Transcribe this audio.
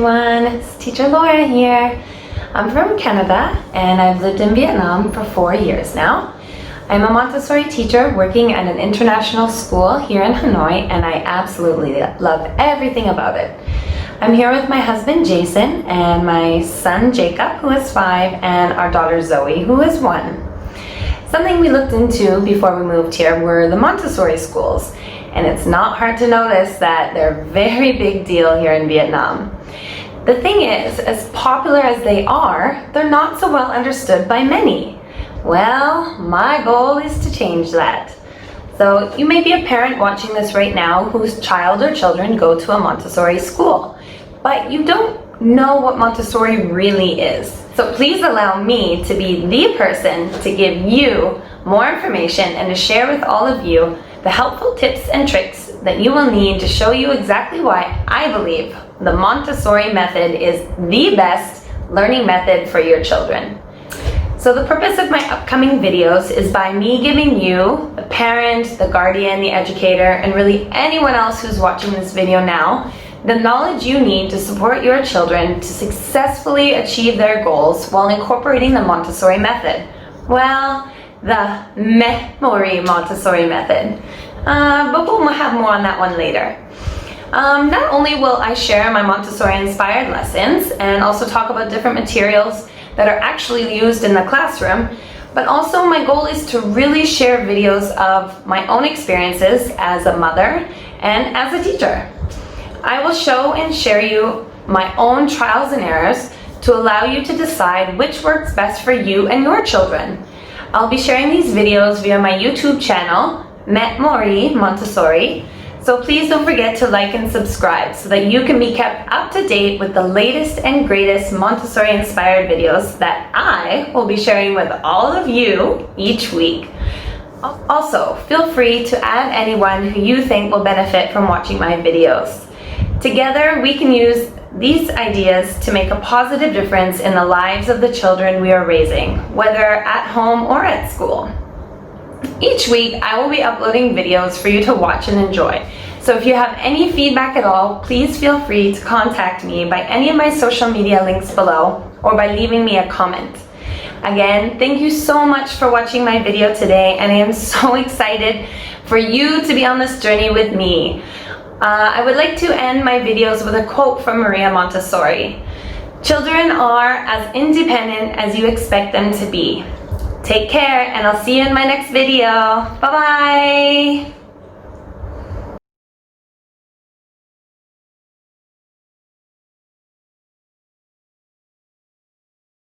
everyone, it's Teacher Laura here. I'm from Canada and I've lived in Vietnam for 4 years now. I'm a Montessori teacher working at an international school here in Hanoi, and I absolutely love everything about it. I'm here with my husband Jason and my son Jacob, who is 5, and our daughter Zoe, who is 1. Something we looked into before we moved here were the Montessori schools, and it's not hard to notice that they're a very big deal here in Vietnam. The thing is, as popular as they are, they're not so well understood by many. Well, my goal is to change that. So you may be a parent watching this right now whose child or children go to a Montessori school, but you don't know what Montessori really is. So please allow me to be the person to give you more information and to share with all of you the helpful tips and tricks that you will need to show you exactly why I believe the Montessori method is the best learning method for your children. So the purpose of my upcoming videos is by me giving you, the parent, the guardian, the educator, and really anyone else who's watching this video now, the knowledge you need to support your children to successfully achieve their goals while incorporating the Montessori method. Well, the MeMori Montessori method. But we'll have more on that one later. Not only will I share my Montessori inspired lessons and also talk about different materials that are actually used in the classroom, but also my goal is to really share videos of my own experiences as a mother and as a teacher. I will show and share you my own trials and errors to allow you to decide which works best for you and your children. I'll be sharing these videos via my YouTube channel, MeMori Montessori, so please don't forget to like and subscribe so that you can be kept up to date with the latest and greatest Montessori inspired videos that I will be sharing with all of you each week. Also, feel free to add anyone who you think will benefit from watching my videos. Together, we can use these ideas to make a positive difference in the lives of the children we are raising, whether at home or at school. Each week, I will be uploading videos for you to watch and enjoy. So if you have any feedback at all, please feel free to contact me by any of my social media links below or by leaving me a comment. Again, thank you so much for watching my video today, and I am so excited for you to be on this journey with me. I would like to end my videos with a quote from Maria Montessori. Children are as independent as you expect them to be. Take care, and I'll see you in my next video. Bye-bye.